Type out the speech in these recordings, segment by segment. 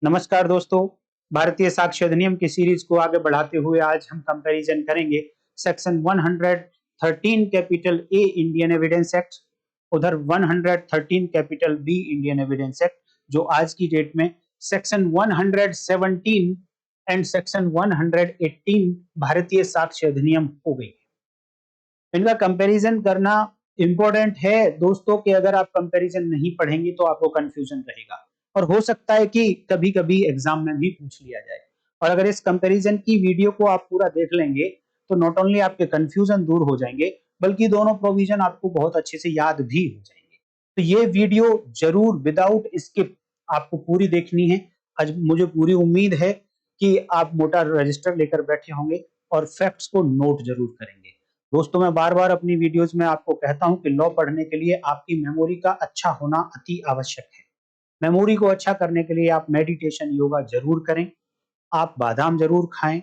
नमस्कार दोस्तों, भारतीय साक्ष्य अधिनियम की सीरीज को आगे बढ़ाते हुए आज हम कंपैरिजन करेंगे section 113 capital A Indian Evidence Act, उधर 113 capital B Indian Evidence Act, जो आज की डेट में सेक्शन 117 एंड सेक्शन 118 भारतीय साक्ष्य अधिनियम हो गई है। इनका कंपैरिजन करना इंपॉर्टेंट है दोस्तों कि अगर आप कंपैरिजन नहीं पढ़ेंगे तो आपको कंफ्यूजन रहेगा और हो सकता है कि कभी-कभी एग्जाम में भी पूछ लिया जाए। और अगर इस कंपैरिजन की वीडियो को आप पूरा देख लेंगे तो नॉट ओनली आपके कंफ्यूजन दूर हो जाएंगे बल्कि दोनों प्रोविजन आपको बहुत अच्छे से याद भी हो जाएंगे। तो ये वीडियो जरूर विदाउट स्किप आपको पूरी देखनी है। आज मुझे पूरी उम्मीद है कि आप मोटा रजिस्टर लेकर बैठे होंगे और फैक्ट्स को नोट जरूर करेंगे। दोस्तों, मैं बार-बार अपनी वीडियोस में आपको कहता हूं कि लॉ पढ़ने के लिए आपकी मेमोरी का अच्छा होना अति आवश्यक है। मेमोरी को अच्छा करने के लिए आप मेडिटेशन, योगा जरूर करें, आप बादाम जरूर खाएं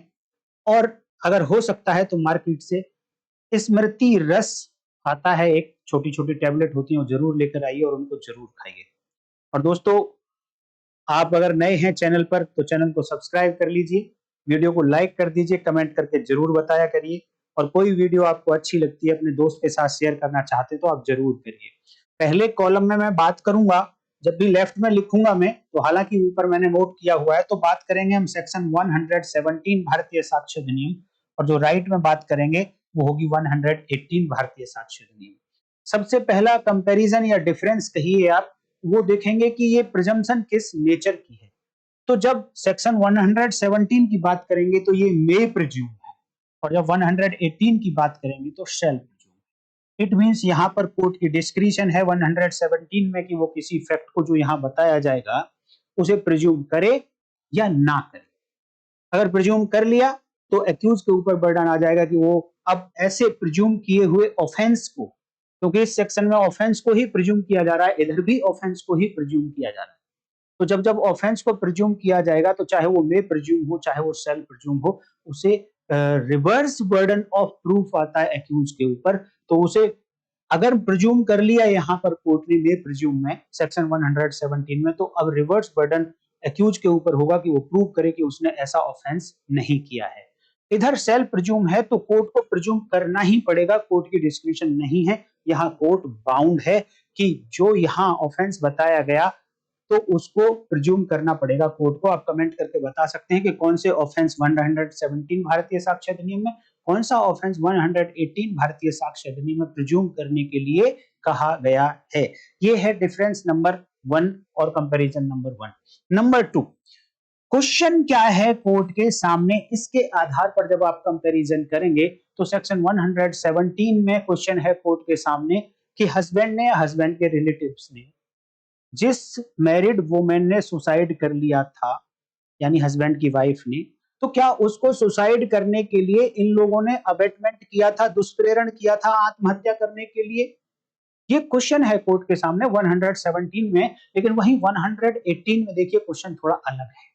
और अगर हो सकता है तो मार्केट से स्मृति रस आता है, एक छोटी-छोटी टैबलेट होती है, वो जरूर लेकर आइए और उनको जरूर खाइए। और दोस्तों, आप अगर नए हैं चैनल पर तो चैनल को सब्सक्राइब कर लीजिए, वीडियो को लाइक कर दीजिए, कमेंट करके जरूर बताया करिए और कोई वीडियो आपको अच्छी लगती है अपने दोस्त के साथ शेयर करना चाहते तो आप जरूर करिए। पहले कॉलम में मैं बात करूंगा, जब भी लेफ्ट में लिखूंगा मैं तो हालांकि ऊपर मैंने नोट किया हुआ है, तो बात करेंगे हम सेक्शन 117 भारतीय साक्ष्य अधिनियम और जो राइट में बात करेंगे वो होगी 118 भारतीय साक्ष्य अधिनियम। सबसे पहला कंपैरिजन या डिफरेंस कहिए आप, वो देखेंगे कि ये प्रिजम्पशन किस नेचर की है। तो जब सेक्शन 117 की बात करेंगे तो ये मे प्रिज्यूम है और जब 118 की बात करेंगे तो शैल प्रिज्यूम। इट मींस यहाँ पर कोर्ट की डिस्क्रिशन है 117 में कि वो किसी फैक्ट को जो यहाँ बताया जाएगा उसे प्रिज्यूम करे या ना करे। अगर प्रिज्यूम कर लिया तो एक्यूज के ऊपर बर्डन आ जाएगा कि वो अब ऐसे प्रिज्यूम किए हुए ऑफेंस को, क्योंकि इस सेक्शन में ऑफेंस को ही प्रिज्यूम किया जा रहा है, इधर भी ऑफेंस को ही प्रिज्यूम किया जा रहा है। तो जब जब ऑफेंस को प्रिज्यूम किया जाएगा तो चाहे वो मे प्रिज्यूम हो चाहे वो सेल प्रिज्यूम हो, उसे रिवर्स बर्डन ऑफ प्रूफ आता है एक्यूज के ऊपर। तो उसे अगर प्रिज्यूम कर लिया यहाँ पर कोर्ट ने मे प्रिज्यूम में सेक्शन 117 में, तो अब रिवर्स बर्डन एक्यूज के ऊपर होगा कि वो प्रूव करे कि उसने ऐसा ऑफेंस नहीं किया है। इधर सेल्फ प्रिज्यूम है तो कोर्ट को प्रिज्यूम करना ही पड़ेगा, कोर्ट की डिस्क्रिप्शन नहीं है, यहाँ कोर्ट बाउंड है कि जो यहाँ ऑफेंस बताया गया तो उसको प्रिज्यूम करना पड़ेगा कोर्ट को। आप कमेंट करके बता सकते हैं कि कौन से ऑफेंस 117 भारतीय साक्ष्य अधिनियम में, कौन सा ऑफेंस 118 भारतीय साक्ष्य अधिनियम में प्रिज्यूम करने के लिए कहा गया है। ये है डिफरेंस नंबर 1 और कंपैरिजन नंबर 1। नंबर 2, क्वेश्चन क्या है कोर्ट के सामने, इसके आधार पर जब आप कंपैरिजन करेंगे तो सेक्शन 117 में क्वेश्चन है कोर्ट के सामने कि हस्बैंड ने, हस्बैंड के रिलेटिव्स ने, जिस मैरिड वुमेन ने सुसाइड कर लिया था यानी हस्बैंड की वाइफ ने, तो क्या उसको सुसाइड करने के लिए इन लोगों ने अबेटमेंट किया था, दुष्प्रेरण किया था आत्महत्या करने के लिए। ये क्वेश्चन है कोर्ट के सामने 117 में। लेकिन वहीं 118 में देखिए क्वेश्चन थोड़ा अलग है।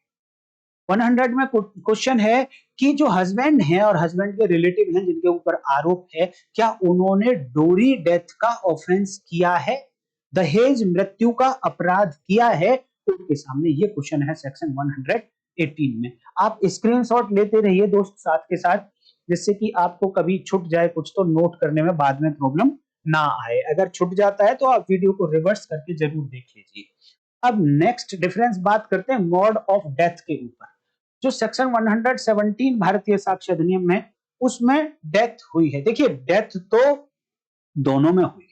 100 में क्वेश्चन है कि जो हस्बैंड है और हस्बैंड के रिलेटिव हैं जिनके ऊपर आरोप है, क्या उन्होंने डोरी डेथ का ऑफेंस किया है, दहेज मृत्यु का अपराध किया है। कोर्ट के सामने ये क्वेश्चन है सेक्शन 118 में। आप स्क्रीनशॉट लेते रहिए दोस्त साथ के साथ, जिससे कि आपको कभी छूट जाए कुछ तो नोट करने में बाद में प्रॉब्लम ना आए। अगर छूट जाता है तो आप वीडियो को रिवर्स करके जरूर देख लीजिए। अब नेक्स्ट डिफरेंस बात करते हैं मोड ऑफ डेथ के ऊपर। जो सेक्शन 117 भारतीय साक्ष्य अधिनियम में, उसमें डेथ हुई है। देखिए डेथ तो दोनों में हुई है।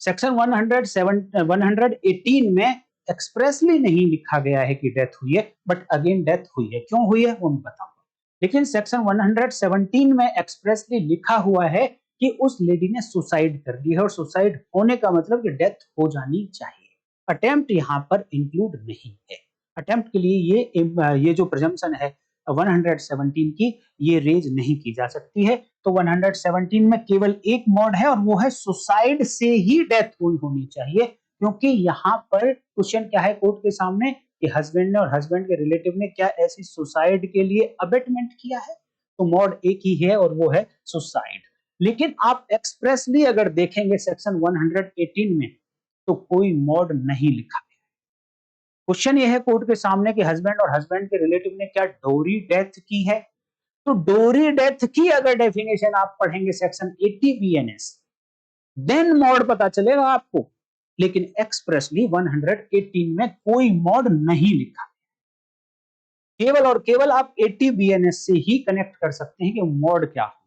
सेक्शन 118 में एक्सप्रेसली नहीं लिखा गया है कि डेथ हुई है, बट अगेन डेथ हुई है। क्यों हुई है वो मैं बताऊंगा। लेकिन सेक्शन 117 में एक्सप्रेसली लिखा हुआ है कि उस लेडी ने सुसाइड कर ली है, और सुसाइड होने का मतलब कि डेथ हो जानी चाहिए। अटेम्प्ट यहाँ पर इंक्लूड नहीं है। अटेम्प्ट के लिए ये जो प्रिजम्पशन है 117 की, ये रेज नहीं की जा सकती है। तो 117 में केवल एक मोड है और वो है सुसाइड से ही डेथ हुई होनी चाहिए, क्योंकि यहाँ पर क्वेश्चन क्या है कोर्ट के सामने कि हस्बैंड ने और हस्बैंड के रिलेटिव ने क्या ऐसी सुसाइड के लिए अबेटमेंट किया है। तो मोड एक ही है और वो है सुसाइड। लेकिन आप एक्सप्रेसली अगर देखेंगे सेक्शन 118 में तो कोई मोड नहीं लिखा है। क्वेश्चन ये है कोर्ट के सामने कि हस्बैंड और हस्बैंड के रिलेटिव ने क्या डोरी डेथ की है। तो डोरी डेथ की अगर डेफिनेशन आप पढ़ेंगे सेक्शन 80 बीएनएस, देन मॉड पता चलेगा आपको। लेकिन एक्सप्रेसली 118 में कोई मॉड नहीं लिखा। केवल और केवल आप 80 बीएनएस से ही कनेक्ट कर सकते हैं कि मॉड क्या है,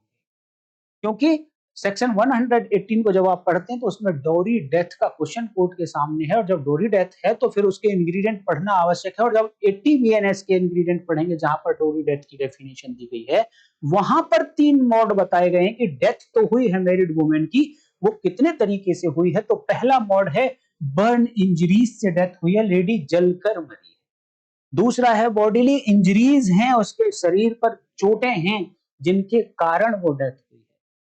क्योंकि सेक्शन 118 को जब आप पढ़ते हैं तो उसमें डोरी डेथ का क्वेश्चन कोर्ट के सामने है, और जब डोरी डेथ है तो फिर उसके इंग्रेडिएंट पढ़ना आवश्यक है। और जब 80 बीएनएस के इंग्रेडिएंट पढ़ेंगे जहां पर डोरी डेथ की डेफिनेशन दी गई है, वहां पर 3 मोड बताए गए हैं कि डेथ तो हुई है मैरिड वुमेन की, वो कितने तरीके से हुई है। तो पहला मोड है बर्न इंजरीज से डेथ हुई है, लेडी जलकर मरी है। दूसरा है बॉडीली इंजरीज हैं, उसके शरीर पर चोटें हैं जिनके कारण वो डेथ हुई है।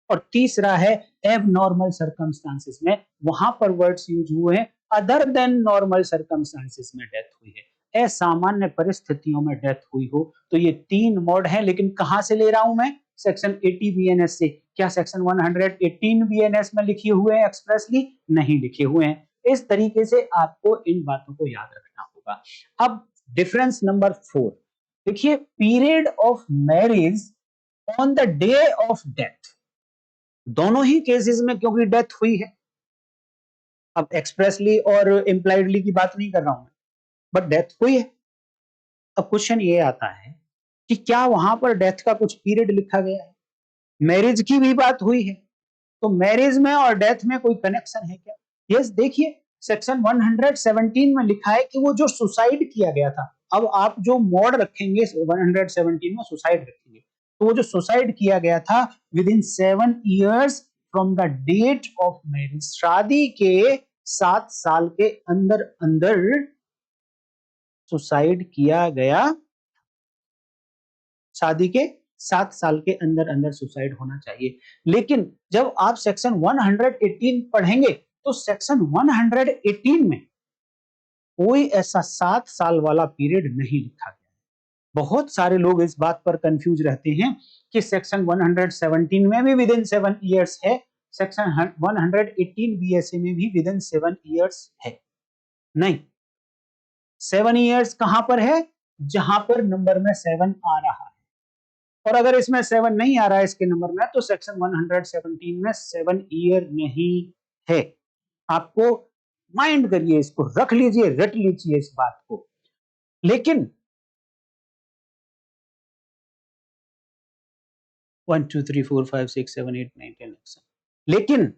और तीसरा है एबनॉर्मल सर्कमस्टांसेस में, वहां पर वर्ड्स यूज हुए हैं अदर देन नॉर्मल सर्कमस्टांसेस में डेथ हुई है, असामान्य परिस्थितियों में डेथ हुई हो। तो ये 3 मोड हैं, लेकिन कहां से ले रहा हूं मैं? सेक्शन 80 बीएनएस से। क्या सेक्शन 118 बीएनएस में लिखे हुए हैं एक्सप्रेसली? नहीं लिखे हुए हैं। इस तरीके से आपको इन बातों को याद रखना होगा। अब डिफरेंस नंबर 4 देखिए, period of marriage on the day of death. दोनों ही केसेस में क्योंकि डेथ हुई है, अब एक्सप्रेसली और इंप्लाइडली की बात नहीं कर रहा हूं मैं, बट डेथ हुई है। अब क्वेश्चन ये आता है कि क्या वहां पर डेथ का कुछ पीरियड लिखा गया है? मैरिज की भी बात हुई है, तो मैरिज में और डेथ में कोई कनेक्शन है क्या? यस, देखिए सेक्शन 117 में लिखा है कि वो जो सुसाइड किया गया था। अब आप जो मोड रखेंगे 117 में सुसाइड रखेंगे, तो वो जो सुसाइड किया गया था within 7 years from the date of marriage, शादी के 7 साल के अंदर अंदर सुसाइड किया गया। शादी के 7 साल के अंदर अंदर सुसाइड होना चाहिए। लेकिन जब आप सेक्शन 118 पढ़ेंगे तो सेक्शन 118 में कोई ऐसा 7 साल वाला पीरियड नहीं लिखा गया है। बहुत सारे लोग इस बात पर कंफ्यूज रहते हैं कि सेक्शन 117 में भी विद इन 7 इयर्स है, सेक्शन 118 बीएसए में भी विद इन 7 इयर्स है। नहीं, 7 इयर्स कहां पर है? जहां पर नंबर में 7 आ रहा है। और अगर इसमें 7 नहीं आ रहा है इसके नंबर में, तो सेक्शन 117 में 7 ईयर नहीं है। आपको माइंड करिए, इसको रख लीजिए, रट लीजिए इस बात को। लेकिन 1 2 3 4 5 6 7 8 9 10 लेकिन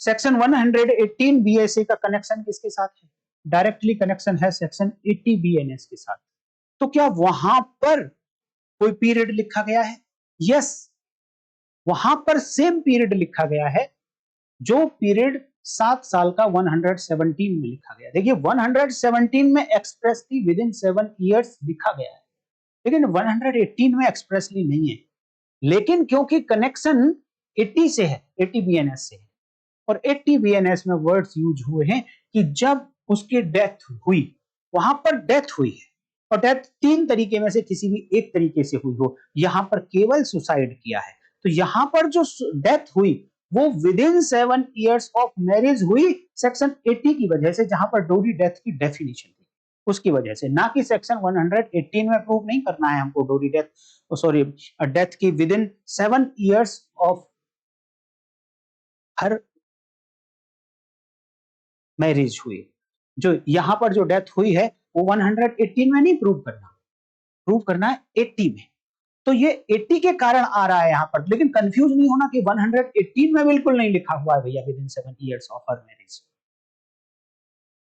सेक्शन 118 बीएसए का कनेक्शन किसके साथ है? डायरेक्टली कनेक्शन है सेक्शन 80 बीएनएस के साथ। तो क्या वहां पर कोई पीरियड लिखा गया है? यस, वहां पर सेम पीरियड लिखा गया है जो पीरियड 7 साल का 117 में लिखा गया। देखिए 117 में एक्सप्रेसली विद इन 7 इयर्स लिखा गया है, लेकिन 118 में एक्सप्रेसली नहीं है। लेकिन क्योंकि कनेक्शन 80 से है, 80 बीएनएस से है, और 80 बीएनएस में वर्ड्स यूज हुए हैं कि जब उसकी डेथ हुई, वहां पर डेथ हुई है, और डेथ 3 तरीके में से किसी भी एक तरीके से हुई हो, यहां पर केवल सुसाइड किया है। तो यहां पर जो डेथ हुई वो with in 7 years of marriage हुई सेक्शन 80 की वजह से, जहां पर डोरी डेथ की डेफिनेशन थी उसकी वजह से, ना कि सेक्शन 118 में प्रूव नहीं करना है हमको डोरी डेथ, सॉरी डेथ की with in 7 years of her marriage हुई। जो यहां पर जो डेथ हुई है वो 118 में नहीं प्रूव करना, प्रूव करना है 80 में। तो ये 80 के कारण आ रहा है यहां पर, लेकिन कंफ्यूज नहीं होना कि 118 में बिल्कुल नहीं लिखा हुआ है भैया with in 7 years of her marriage.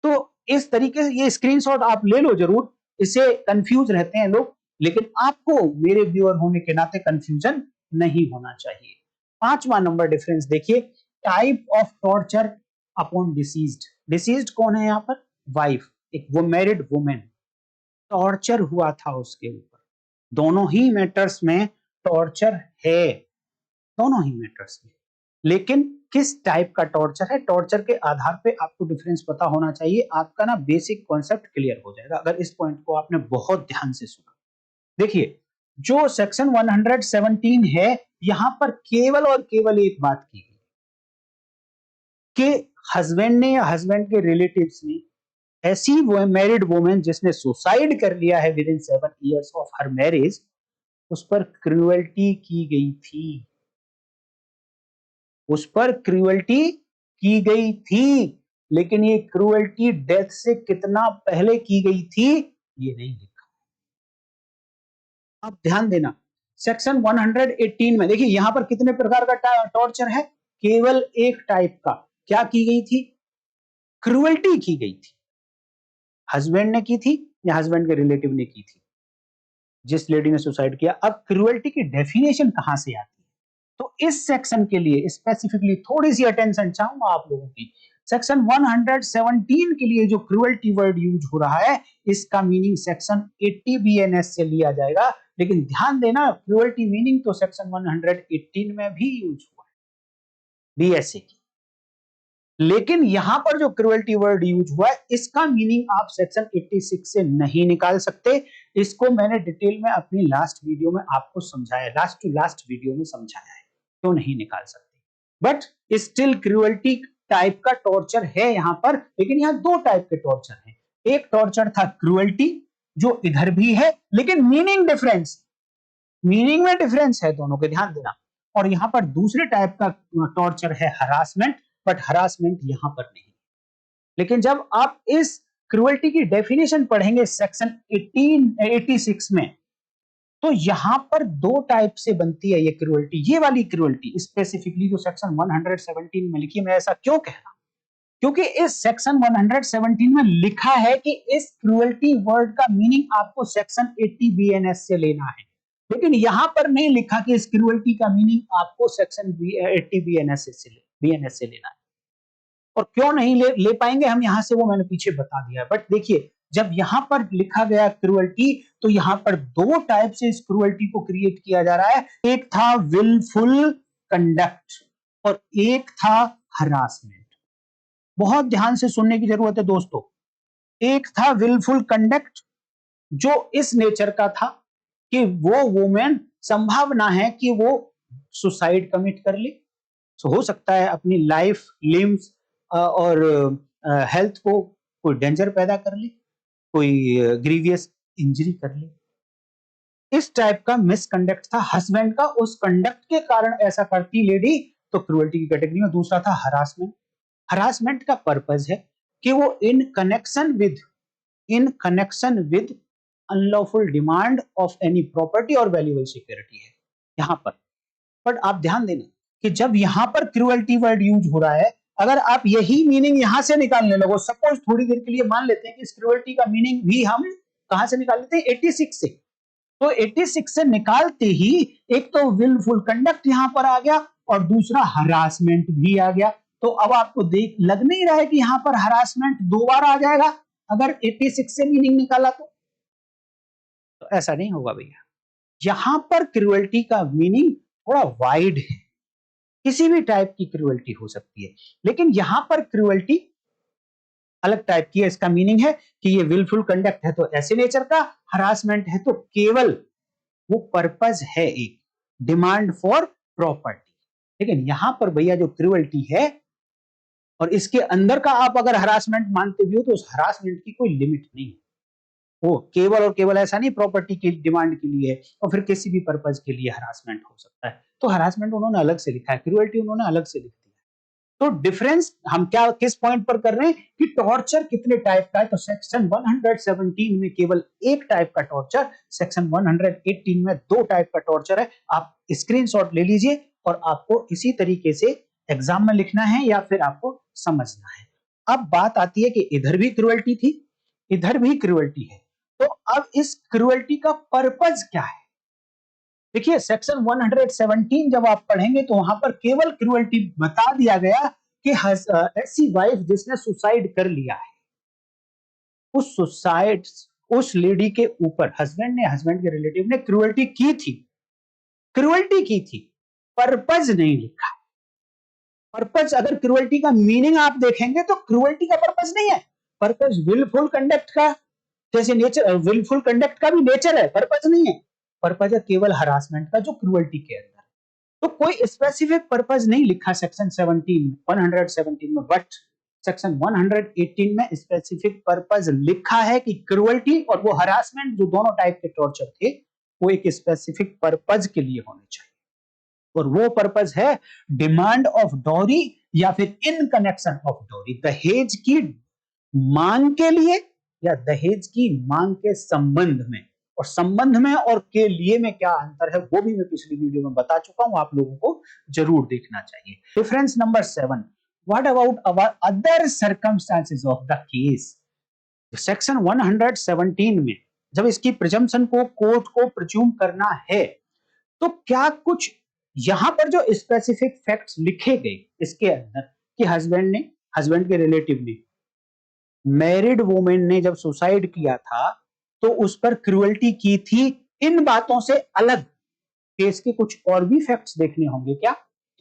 तो इस तरीके से ये स्क्रीनशॉट आप ले लो जरूर, इससे कंफ्यूज रहते हैं लोग, लेकिन आपको मेरे व्यूअर होने के नाते कंफ्यूजन नहीं होना चाहिए। 5वां नंबर डिफरेंस देखिए, type of torture upon deceased. Deceased कौन है यहाँ पर? वाइफ, एक वो मैरिड वुमेन, टॉर्चर हुआ था उसके ऊपर। दोनों ही मैटर्स में टॉर्चर है, दोनों ही मैटर्स में, लेकिन किस टाइप का टॉर्चर है, टॉर्चर के आधार पे आपको डिफरेंस पता होना चाहिए। आपका ना बेसिक कॉन्सेप्ट क्लियर हो जाएगा अगर इस पॉइंट को आपने बहुत ध्यान से सुना। देखिए, जो सेक्शन 117 है, यहां पर केवल और केवल एक बात की गई कि हस्बैंड ने या हस्बैंड के रिलेटिव्स ने ऐसी वो मैरिड वुमेन जिसने सुसाइड कर लिया है with in 7 years of her marriage, उस पर क्रूएल्टी की गई थी, उस पर क्रूएल्टी की गई थी, लेकिन ये क्रूएल्टी डेथ से कितना पहले की गई थी ये नहीं लिखा। अब ध्यान देना, सेक्शन 118 में देखिए यहां पर कितने प्रकार का टॉर्चर है, केवल एक टाइप का। क्या की गई थी? क्रूएल्टी की गई थी। हस्बैंड ने की थी या हस्बैंड के रिलेटिव ने की थी, जिस लेडी ने सुसाइड किया। अब क्रूएल्टी की डेफिनेशन कहां से आती है? तो इस सेक्शन के लिए स्पेसिफिकली थोड़ी सी अटेंशन चाहूंगा आप लोगों की। सेक्शन 117 के लिए जो क्रूएल्टी वर्ड यूज हो रहा है, इसका मीनिंग सेक्शन 80 बीएनएस से लिया जाएगा। लेकिन ध्यान देना, क्रूएल्टी मीनिंग तो सेक्शन 118 में भी यूज हुआ है, बीएसए की। लेकिन यहां पर जो क्रूएल्टी वर्ड यूज हुआ है, इसका मीनिंग आप सेक्शन 86 से नहीं निकाल सकते। इसको मैंने डिटेल में अपनी लास्ट वीडियो में आपको समझाया, लास्ट टू लास्ट वीडियो में समझाया है, तो नहीं निकाल सकते। बट स्टिल क्रूएल्टी टाइप का टॉर्चर है यहां पर, लेकिन यहां दो टाइप के टॉर्चर हैं। एक टॉर्चर था क्रूएल्टी, जो इधर भी है, लेकिन मीनिंग डिफरेंस, मीनिंग में डिफरेंस है दोनों के, ध्यान देना। और यहां पर दूसरे टाइप का टॉर्चर है हरासमेंट, बट हरासमेंट यहां पर नहीं। लेकिन जब आप इस क्रूएल्टी की डेफिनेशन पढ़ेंगे सेक्शन 86 में, तो यहां पर दो टाइप से बनती है ये क्रूएल्टी। ये वाली क्रूएल्टी स्पेसिफिकली जो सेक्शन 117 में लिखी, मैं ऐसा क्यों कह रहा हूं? क्योंकि इस सेक्शन 117 में लिखा है कि इस क्रूएल्टी वर्ड का मीनिंग आपको सेक्शन 80 बीएनएस से लेना है, लेकिन यहां पर नहीं लिखा कि इस क्रूएल्टी का मीनिंग आपको सेक्शन 80 बीएनएस से लेना है। और क्यों नहीं ले पाएंगे हम यहां से, वो मैंने पीछे बता दिया है। बट देखिए, जब यहां पर लिखा गया क्रूएल्टी, तो यहां पर दो टाइप से इस क्रूएल्टी को क्रिएट किया जा रहा है। एक था विलफुल कंडक्ट और एक था हरासमेंट। बहुत ध्यान से सुनने की जरूरत है दोस्तों। एक था विलफुल कंडक्ट, जो इस नेचर का था कि वो वुमेन, संभावना है कि वो सुसाइड कमिट कर ले, तो हो सकता है अपनी लाइफ, लिम्स और हेल्थ को कोई डेंजर पैदा कर ले, कोई ग्रीवियस इंजरी कर ले। इस टाइप का मिसकंडक्ट था हस्बैंड का, उस कंडक्ट के कारण ऐसा करती लेडी, तो क्रूएल्टी की कैटेगरी में। दूसरा था हरासमेंट। हरासमेंट का पर्पस है कि वो in connection with unlawful demand of any property और वैल्यूएबल सिक्योरिटी है यहां पर। बट आप ध्यान देना कि जब यहां पर क्रूएल्टी वर्ड यूज हो रहा है, अगर आप यही मीनिंग यहां से निकालने लगो, सपोज थोड़ी देर के लिए मान लेते हैं कि इस क्रूएल्टी का मीनिंग भी हम कहां से निकाल लेते हैं, 86 से। तो 86 से निकालते ही एक तो विलफुल कंडक्ट यहां पर आ गया और दूसरा हरासमेंट भी आ गया। तो अब आपको देख लग नहीं रहा है कि यहां पर हरासमेंट दो बार आ जाएगा अगर 86 से मीनिंग निकाला तो ऐसा नहीं होगा भैया। यहां पर क्रूएल्टी का मीनिंग थोड़ा वाइड है, किसी भी टाइप की क्रूएल्टी हो सकती है, लेकिन यहां पर क्रूएल्टी अलग टाइप की है। इसका मीनिंग है कि ये विलफुल कंडक्ट है तो ऐसे नेचर का, हरासमेंट है तो केवल वो पर्पस है एक, डिमांड फॉर प्रॉपर्टी। लेकिन यहां पर भैया जो क्रूएल्टी है और इसके अंदर का आप अगर हरासमेंट मानते भी हो, तो उस हरासमेंट की कोई लिमिट नहीं है। वो केवल और केवल ऐसा नहीं प्रॉपर्टी की डिमांड के लिए और फिर किसी भी पर्पज के लिए हरासमेंट हो सकता है। तो हरासमेंट उन्होंने अलग से लिखा है, क्रूएल्टी उन्होंने अलग से लिख दिया। तो डिफरेंस हम क्या किस पॉइंट पर कर रहे हैं कि टॉर्चर कितने टाइप का है। तो सेक्शन 117 में केवल एक टाइप का टॉर्चर, सेक्शन 118 में दो टाइप का टॉर्चर है। आप स्क्रीनशॉट ले लीजिए और आपको इसी तरीके से एग्जाम में लिखना है या फिर आपको समझना है। अब बात आती है कि इधर भी क्रूएल्टी थी, इधर भी क्रूएल्टी है, तो अब इस क्रूएल्टी का पर्पस क्या है? देखिए सेक्शन 117 जब आप पढ़ेंगे तो वहां पर केवल क्रूएल्टी बता दिया गया कि ऐसी वाइफ जिसने सुसाइड कर लिया है, उस सुसाइड, उस लेडी के ऊपर हस्बैंड के रिलेटिव ने क्रूएल्टी की थी, क्रूएल्टी की थी, पर्पस नहीं लिखा। पर्पस, अगर क्रूएल्टी का मीनिंग आप देखेंगे तो क्रूएल्टी का पर्पस नहीं है, पर्पस विलफुल कंडक्ट का, जैसे नेचर विलफुल कंडक्ट का भी नेचर है, पर्पस नहीं है। पर्पस है केवल हरासमेंट का जो क्रूएल्टी के अंदर। तो कोई स्पेसिफिक पर्पस नहीं लिखा सेक्शन 117 में। बट सेक्शन 118 में स्पेसिफिक पर्पस लिखा है कि क्रुअल्टी और वो हरासमेंट जो दोनों टाइप के टॉर्चर थे वो एक स्पेसिफिक पर्पस के लिए होने चाहिए, और वो पर्पस है डिमांड ऑफ डॉरी या फिर इन कनेक्शन ऑफ डॉरी, दहेज की मांग के लिए या दहेज की मांग के संबंध में। और संबंध में और के लिए में क्या अंतर है वो भी मैं पिछली वीडियो में बता चुका हूं, आप लोगों को जरूर देखना चाहिए। Difference number 7, what about our other circumstances of the case. Section 117 में जब इसकी प्रिजम्पशन को कोर्ट को प्रिज्यूम करना है तो क्या कुछ यहां पर जो स्पेसिफिक फैक्ट्स लिखे गए इसके अंदर कि हस्बैंड के रिलेटिव ने, मैरिड वुमेन ने जब सुसाइड किया था तो उस पर क्रुएल्टी की थी, इन बातों से अलग केस के कुछ और भी फैक्ट्स देखने होंगे क्या?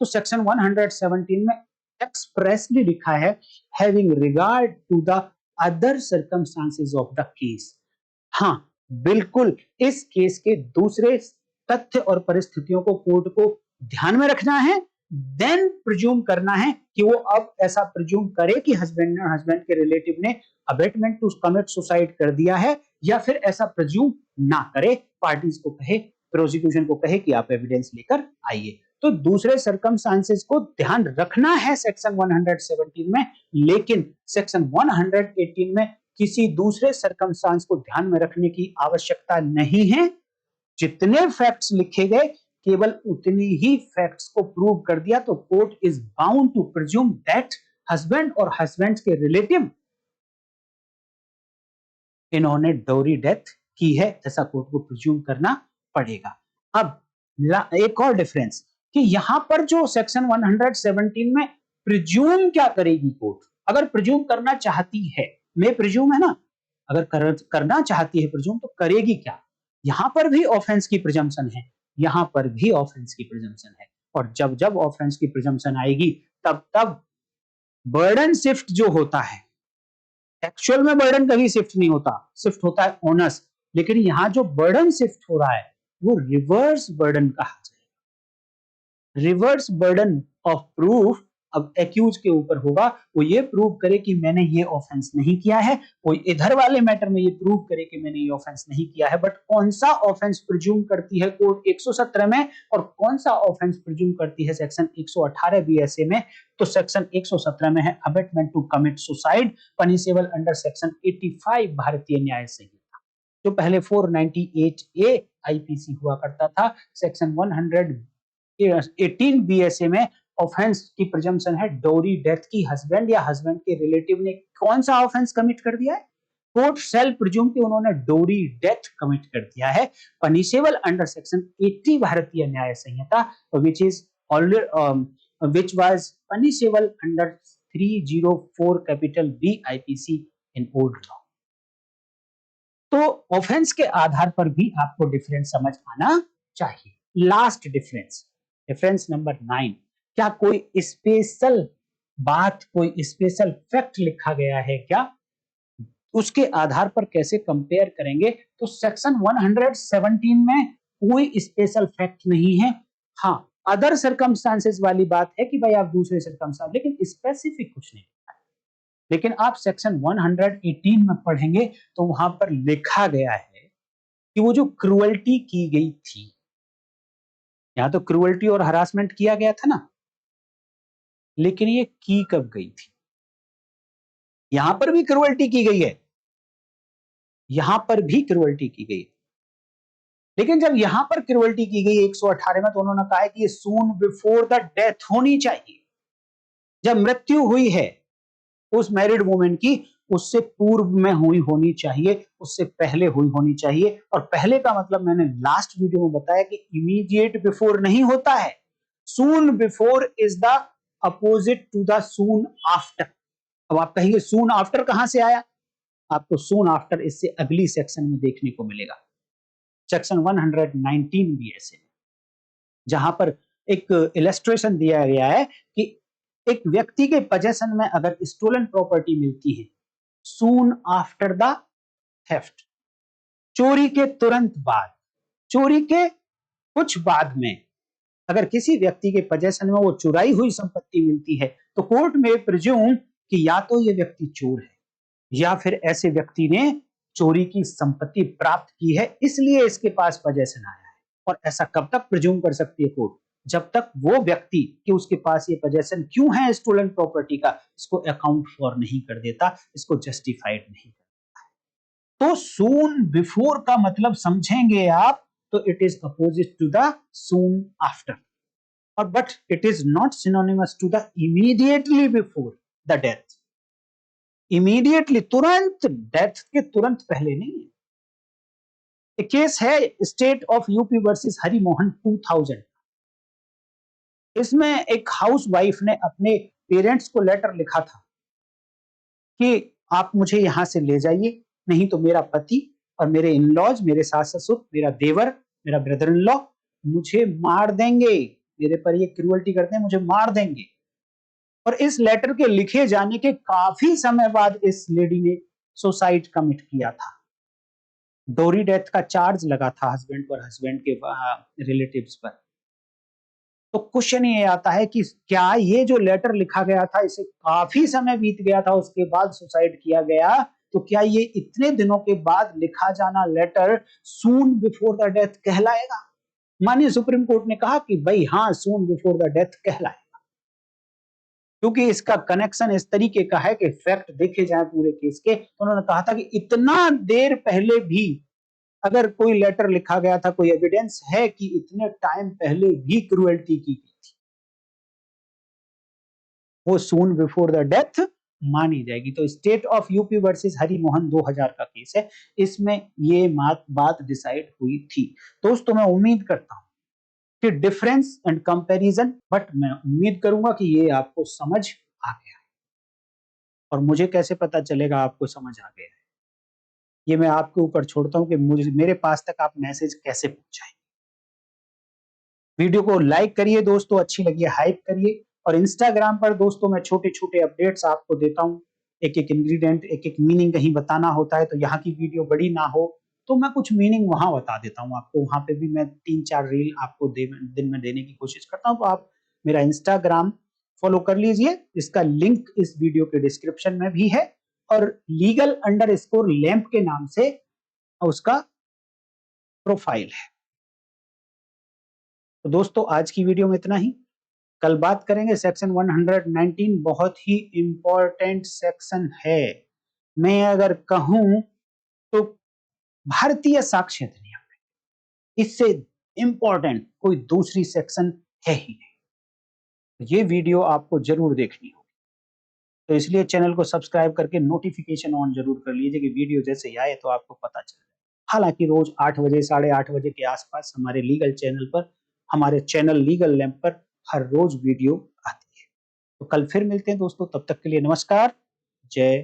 तो सेक्शन 117 में एक्सप्रेसली लिखा है having regard to the other circumstances of the case. हाँ, बिल्कुल इस केस के दूसरे तथ्य और परिस्थितियों को कोर्ट को ध्यान में रखना है, देन प्रिज्यूम करना है कि वो अब ऐसा प्रिज्यूम करे कि हस्बैंड ने हस्बैंड के रिलेटिव ने अबेटमेंट टू कमिट सुसाइड कर दिया है, या फिर ऐसा प्रिज्यूम ना करे, पार्टीज को कहे, प्रोसिक्यूशन को कहे कि आप एविडेंस लेकर आइए। तो दूसरे सर्कमस्टांसेस को ध्यान रखना है सेक्शन 117 में, लेकिन सेक्शन 118 में किसी दूसरे सर्कमस्टांस को ध्यान में रखने की आवश्यकता नहीं है। जितने फैक्ट्स लिखे गए केवल उतनी ही फैक्ट्स को प्रूव कर दिया तो court is bound to presume that husband और हस्बैंड के रिलेटिव इन्होंने डोरी डेथ की है, ऐसा कोर्ट को प्रिज्यूम करना पड़ेगा। अब एक और डिफरेंस कि यहां पर जो सेक्शन 117 में प्रिज्यूम क्या करेगी कोर्ट, अगर प्रिज्यूम करना चाहती है, मैं प्रिज्यूम है ना, अगर करना चाहती है प्रिज्यूम तो करेगी क्या? यहां पर भी ऑफेंस की प्रिजम्पशन है, यहां पर भी ऑफेंस की प्रिजम्पशन है, और जब जब ऑफेंस की प्रिजम्पशन आएगी तब तब बर्डन शिफ्ट जो होता है, एक्चुअल में बर्डन कभी शिफ्ट नहीं होता, शिफ्ट होता है ओनस, लेकिन यहां जो बर्डन शिफ्ट हो रहा है वो रिवर्स बर्डन कहा जाए। रिवर्स बर्डन ऑफ प्रूफ अब एक्यूज के ऊपर होगा, वो ये प्रूव करे कि मैंने ये ऑफेंस नहीं किया है, कोई इधर वाले मैटर में ये प्रूव करे कि मैंने ये ऑफेंस नहीं किया है, बट कौन सा ऑफेंस प्रिज्यूम करती है कोर्ट 117 में और कौन सा ऑफेंस प्रिज्यूम करती है सेक्शन 118 बीएसए में? तो सेक्शन 117 में है abetment to commit suicide, punishable under section 85 Bharatiya Nyaya संहिता, जो पहले 498 आईपीसी हुआ करता था। सेक्शन 118 बीएसए में ऑफेंस की प्रिजम्पशन है डोरी डेथ की, हस्बैंड या हस्बैंड के रिलेटिव ने कौन सा ऑफेंस कमिट कर दिया है, कोर्ट शैल प्रिज्यूम कि उन्होंने डोरी डेथ कमिट कर दिया है, punishable under section 80 Bharatiya Nyaya Sanhita, which is already which was punishable under 304 capital B IPC in old law. तो ऑफेंस के आधार पर भी आपको डिफरेंस समझ आना चाहिए। लास्ट डिफरेंस, डिफरेंस नंबर 9, क्या कोई स्पेशल बात, कोई स्पेशल फैक्ट लिखा गया है क्या? उसके आधार पर कैसे कंपेयर करेंगे? तो सेक्शन 117 में कोई स्पेशल फैक्ट नहीं है। हाँ, अदर सर्कमस्टांसेस वाली बात है कि भाई आप दूसरे सर्कमस्टांस, लेकिन स्पेसिफिक कुछ नहीं। लेकिन आप सेक्शन 118 में पढ़ेंगे तो वहां पर लिखा गया है कि वो जो क्रुएल्टी की गई थी, यहां तो क्रुएल्टी और हरासमेंट किया गया था ना, लेकिन ये की कब गई थी? यहां पर भी क्रुएल्टी की गई है, यहां पर भी क्रुएल्टी की गई है, लेकिन जब यहां पर क्रुएल्टी की गई 118 में तो उन्होंने कहा है कि ये सून बिफोर द डेथ होनी चाहिए। जब मृत्यु हुई है उस मैरिड वुमेन की, उससे पूर्व में हुई होनी चाहिए, उससे पहले हुई होनी चाहिए। और पहले का मतलब मैंने लास्ट वीडियो में बताया कि इमीडिएट बिफोर नहीं होता है, soon before is the opposite to the soon after. अब आप कहेंगे सून आफ्टर कहां से आया? आपको सून आफ्टर इससे अगली सेक्शन में देखने को मिलेगा, सेक्शन 119 बीएसए, जहां पर एक इलस्ट्रेशन दिया गया है कि एक व्यक्ति के पोजेशन में अगर स्टोलन प्रॉपर्टी मिलती है सून आफ्टर द थेफ्ट, चोरी के तुरंत बाद, चोरी के कुछ बाद में अगर किसी व्यक्ति के पोजेशन में वो चुराई हुई संपत्ति मिलती है तो कोर्ट में प्रिज्यूम कि या तो ये व्यक्ति चोर है या फिर ऐसे व्यक्ति ने चोरी की संपत्ति प्राप्त की है, इसलिए इसके पास पोजेशन आया है। और ऐसा कब तक प्रिज्यूम कर सकती है कोर्ट? जब तक वो व्यक्ति कि उसके पास ये पोजेशन क्यों है स्टोलन प्रॉपर्टी का, इसको अकाउंट फॉर नहीं कर देता, इसको जस्टिफाइड नहीं कर। तो सून बिफोर का मतलब समझेंगे आप तो it is opposite to the soon after, और but it is not synonymous to the immediately before the death. Immediately, तुरंत, डेथ के तुरंत पहले नहीं है। एक केस है state of UP versus Harimohan 2000। इसमें एक हाउस वाइफ ने अपने पेरेंट्स को लेटर लिखा था कि आप मुझे यहां से ले जाइए, नहीं तो मेरा पति और मेरे इन लॉज, मेरे सास ससुर, मेरा देवर, मेरा ब्रदर इन लॉ मुझे मार देंगे, मेरे पर ये क्रूअल्टी करते हैं, मुझे मार देंगे। और इस लेटर के लिखे जाने के काफी समय बाद इस लेडी ने सुसाइड कमिट किया था। डोरी डेथ का चार्ज लगा था हस्बैंड पर, हस्बैंड के रिलेटिव्स पर। तो क्वेश्चन ये आता है कि क्या ये जो लेटर लिखा गया था, इसे काफी समय बीत गया था, उसके बाद सुसाइड किया गया, तो क्या ये इतने दिनों के बाद लिखा जाना letter soon before the death कहलाएगा? माननीय सुप्रीम कोर्ट ने कहा कि भाई हाँ, सून बिफोर द डेथ कहलाएगा, क्योंकि इसका कनेक्शन इस तरीके का है कि फैक्ट देखे जाए पूरे केस के, तो उन्होंने कहा था कि इतना देर पहले भी अगर कोई लेटर लिखा गया था, कोई एविडेंस है कि इतने टाइम पहले भी क्रूएल्टी की गई थी, वो सून बिफोर द डेथ मानी जाएगी। तो state of UP versus Harimohan 2000 का केस है, इसमें ये बात डिसाइड हुई थी। दोस्तों, मैं उम्मीद करता हूं कि डिफरेंस एंड कंपैरिजन, बट मैं उम्मीद करूंगा कि ये आपको समझ आ गया है। और मुझे कैसे पता चलेगा आपको समझ आ गया है, ये मैं आपके ऊपर छोड़ता हूं कि मुझे, मेरे पास तक आप मैसेज कैसे पहुंचाएं। वीडियो को लाइक करिए दोस्तों, अच्छी लगी है हाइप करिए। और इंस्टाग्राम पर दोस्तों मैं छोटे छोटे अपडेट्स आपको देता हूँ, एक एक इंग्रेडिएंट, एक एक मीनिंग कहीं बताना होता है, तो यहाँ की वीडियो बड़ी ना हो तो मैं कुछ मीनिंग वहां बता देता हूँ आपको। वहां पे भी मैं 3-4 रील आपको दिन में देने की कोशिश करता हूँ, तो आप मेरा इंस्टाग्राम फॉलो कर लीजिए, इसका लिंक इस वीडियो के डिस्क्रिप्शन में भी है, और legal_लैंप के नाम से उसका प्रोफाइल है। तो दोस्तों, आज की वीडियो में इतना ही। कल बात करेंगे सेक्शन 119, बहुत ही इंपॉर्टेंट सेक्शन है। मैं अगर कहूं तो भारतीय साक्ष्य अधिनियम में इससे इंपॉर्टेंट कोई दूसरी सेक्शन है ही नहीं। ये वीडियो आपको जरूर देखनी होगी, तो इसलिए चैनल को सब्सक्राइब करके नोटिफिकेशन ऑन जरूर कर लीजिए कि वीडियो जैसे आए तो आपको पता चले। हालांकि रोज 8 बजे, 8:30 बजे के आसपास हमारे लीगल चैनल पर, हमारे चैनल लीगल लैंप पर हर रोज वीडियो आती है। तो कल फिर मिलते हैं दोस्तों, तब तक के लिए नमस्कार, जय